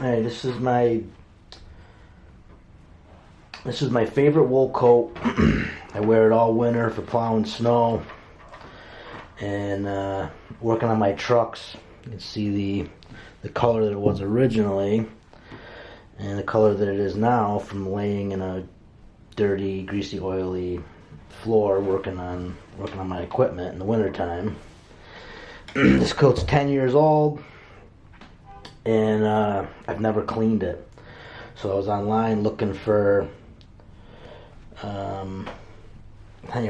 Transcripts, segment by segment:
Alright, this is my favorite wool coat. I wear it all winter for plowing snow and working on my trucks. You can see the color that it was originally and the color that it is now from laying in a dirty, greasy, oily floor working on my equipment in the wintertime. This coat's 10 years old and I've never cleaned it. So I was online looking for how do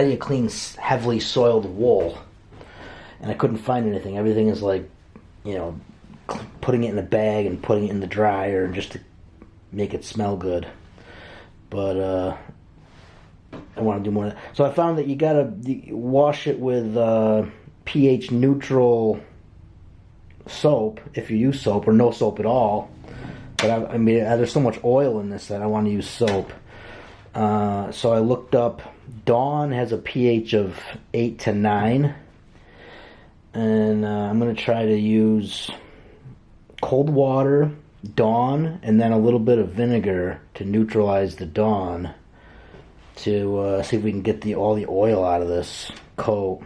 you clean heavily soiled wool, and I couldn't find anything. Everything is like, you know, putting it in a bag and putting it in the dryer just to make it smell good. But I want to do more of that. So I found that you gotta wash it with pH neutral soap if you use soap, or no soap at all. But I mean, there's so much oil in this that I want to use soap. So I looked up. Dawn has a pH of 8 to 9, and I'm going to try to use cold water, Dawn, and then a little bit of vinegar to neutralize the Dawn to see if we can get all the oil out of this coat.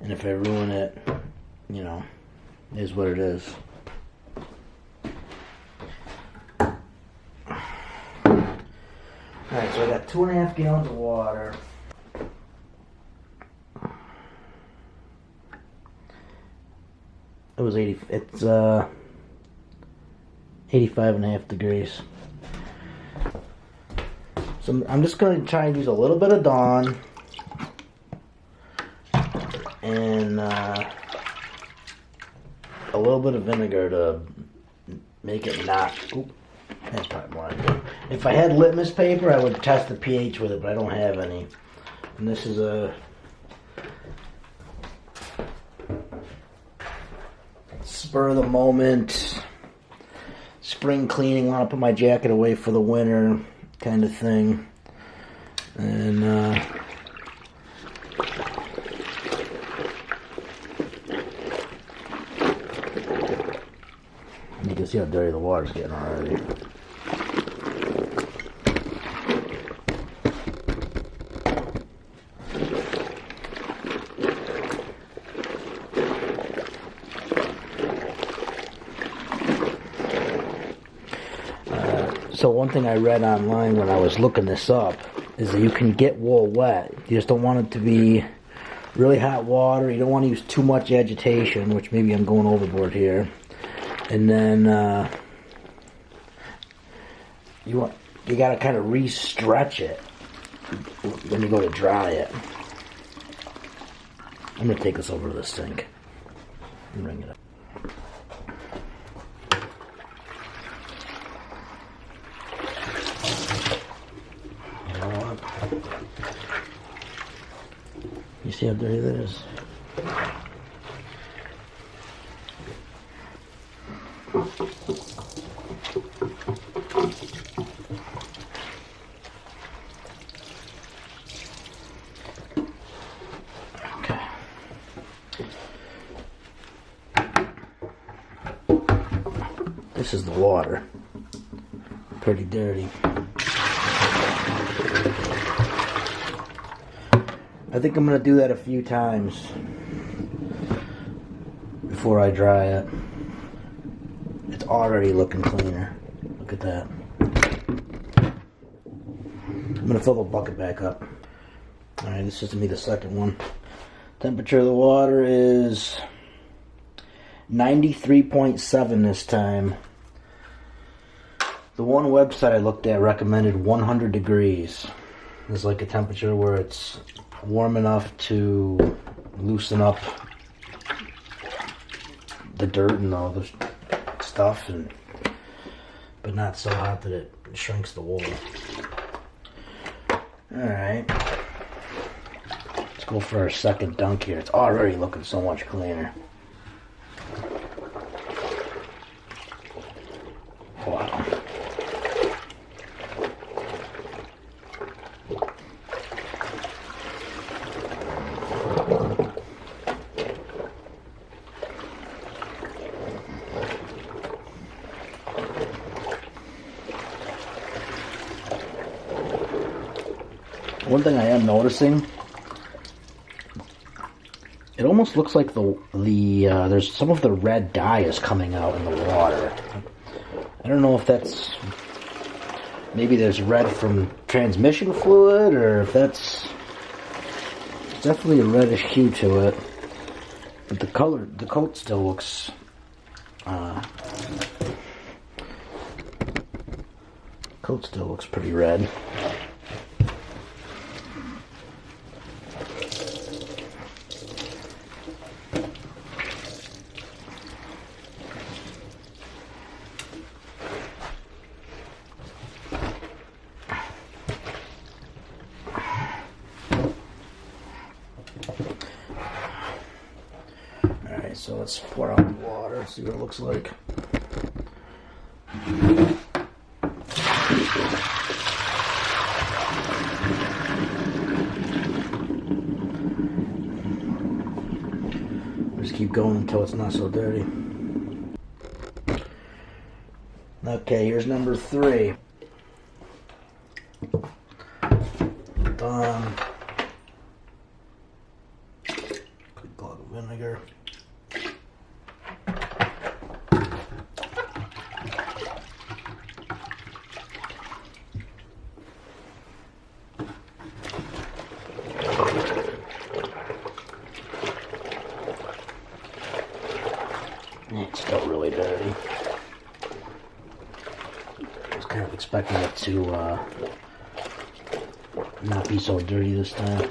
And if I ruin it, you know, it is what it is. Alright, so I got 2.5 gallons of water. It's 85.5 degrees. So I'm just going to try and use a little bit of Dawn and a little bit of vinegar to make it not... Oop, that's probably more I do. If I had litmus paper, I would test the pH with it, but I don't have any. And this is a spur of the moment, spring cleaning, want to put my jacket away for the winter kind of thing. And you can see how dirty the water's getting already. So one thing I read online when I was looking this up is that you can get wool wet. You just don't want it to be really hot water. You don't want to use too much agitation, which maybe I'm going overboard here. And then you got to kind of re-stretch it when you go to dry it. I'm going to take this over to the sink and bring it up. You see how dirty that is? Okay. This is the water. Pretty dirty. I think I'm going to do that a few times before I dry it. It's already looking cleaner. Look at that. I'm going to fill the bucket back up. Alright, this is going to be the second one. Temperature of the water is 93.7 this time. The one website I looked at recommended 100 degrees. It's like a temperature where it's warm enough to loosen up the dirt and all the stuff, but not so hot that it shrinks the wool. Alright, let's go for our second dunk here. It's already looking so much cleaner. Wow. One thing I am noticing, it almost looks like there's some of the red dye is coming out in the water. I don't know if that's, maybe there's red from transmission fluid, or if that's definitely a reddish hue to it. But the coat still looks, pretty red. Alright, so let's pour out the water, see what it looks like. Just keep going until it's not so dirty. Okay, here's number 3. Done. Quick glug of vinegar. It's still really dirty. I was kind of expecting it to not be so dirty this time.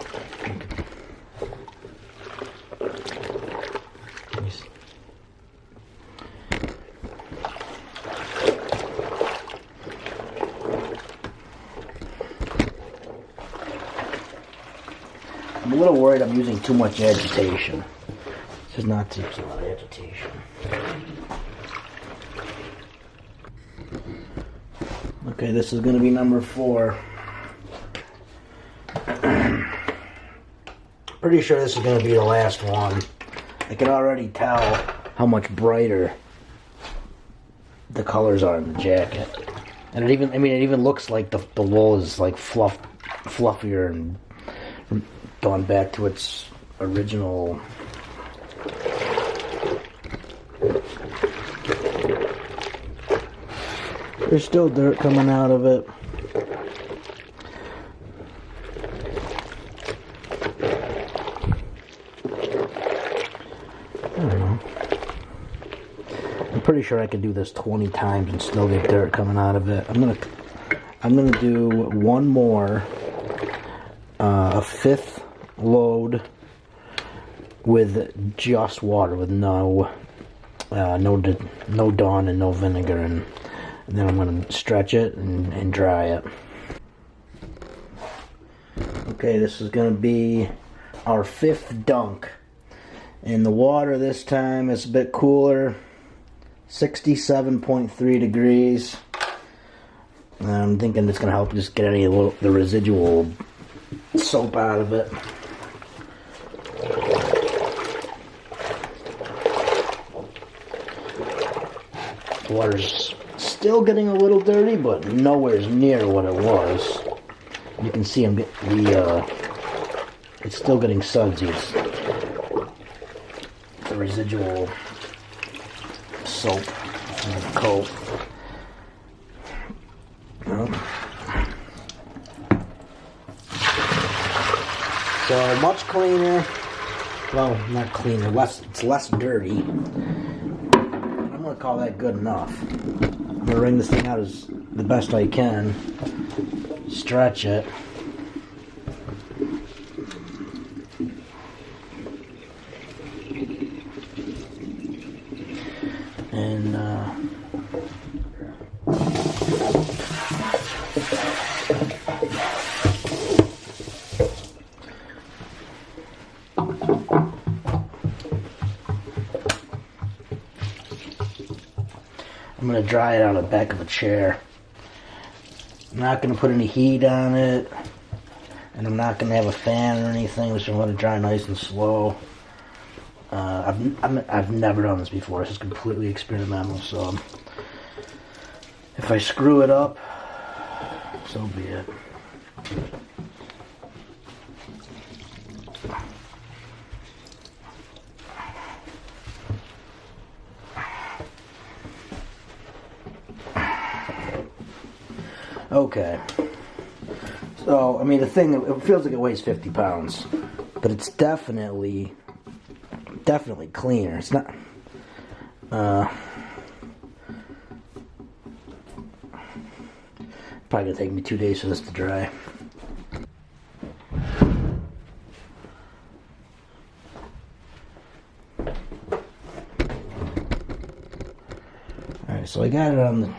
I'm a little worried I'm using too much agitation. This is not too much agitation. Okay, this is going to be number 4. Pretty sure this is going to be the last one. I can already tell how much brighter the colors are in the jacket. And it even looks like the wool is like fluffier and gone back to its original. There's still dirt coming out of it. I don't know. I'm pretty sure I could do this 20 times and still get dirt coming out of it. I'm gonna do one more, a 5th load with just water, with no Dawn and no vinegar, and then I'm going to stretch it and dry it. Okay, this is going to be our 5th dunk. And the water this time is a bit cooler, 67.3 degrees. And I'm thinking it's going to help just get the residual soap out of it. The water's still getting a little dirty, but nowhere near what it was. You can see it's still getting sudsy. It's the residual soap in the coat. So much cleaner. Well, not cleaner. It's less dirty. I'm gonna call that good enough. I'm gonna wring this thing out as the best I can. Stretch it. And I'm going to dry it on the back of a chair. I'm not going to put any heat on it, and I'm not going to have a fan or anything. I'm just going to let it dry nice and slow. I've never done this before. This is completely experimental, so if I screw it up, so be it. Okay. So, I mean, the thing, it feels like it weighs 50 pounds. But it's definitely cleaner. It's not... probably gonna take me 2 days for this to dry. Alright, so I got it on the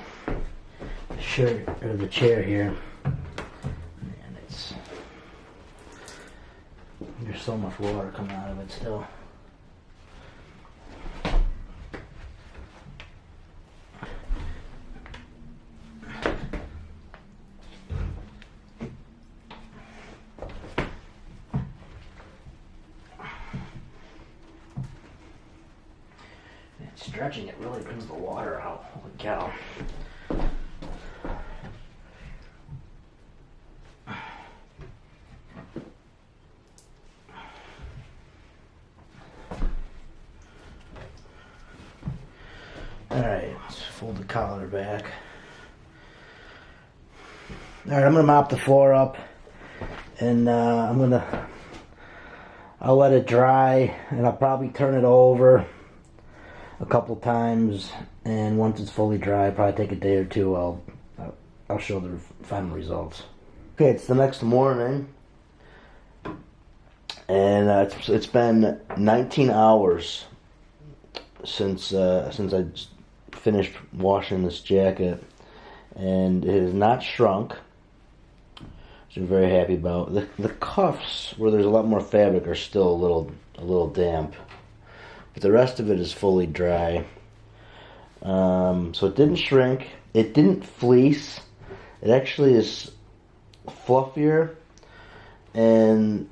shirt, or the chair here. And it's... there's so much water coming out of it still. Stretching it really brings the water out. Holy cow. Alright, let's fold the collar back. Alright, I'm going to mop the floor up. And I'll let it dry. And I'll probably turn it over a couple times, and once it's fully dry, probably take a day or two, I'll show the final results. Okay, it's the next morning, and it's been 19 hours since I finished washing this jacket, and it has not shrunk, which I'm very happy about. The cuffs, where there's a lot more fabric, are still a little damp. But the rest of it is fully dry. So it didn't shrink. It didn't fleece. It actually is fluffier. And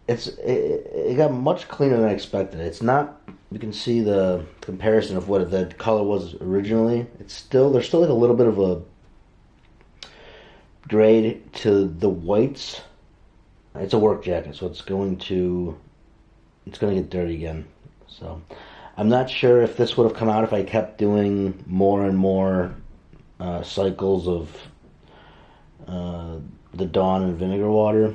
it got much cleaner than I expected. It's not, you can see the comparison of what the color was originally. There's still like a little bit of a grade to the whites. It's a work jacket, so it's going to get dirty again. So I'm not sure if this would have come out if I kept doing more and more cycles of the Dawn and vinegar water.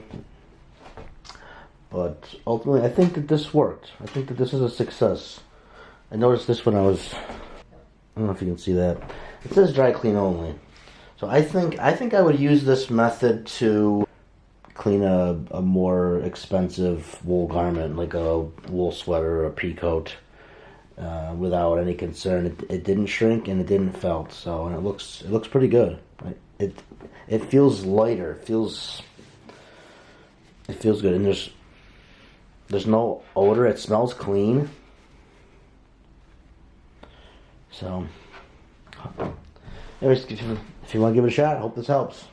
But ultimately, I think that this worked. I think that this is a success. I noticed this when I don't know if you can see that. It says dry clean only. So I think I would use this method to clean a more expensive wool garment, like a wool sweater or a peacoat, without any concern. It didn't shrink and it didn't felt. So, and it looks pretty good. It feels lighter. It feels good, and there's no odor. It smells clean. So, anyways, if you want to give it a shot, I hope this helps.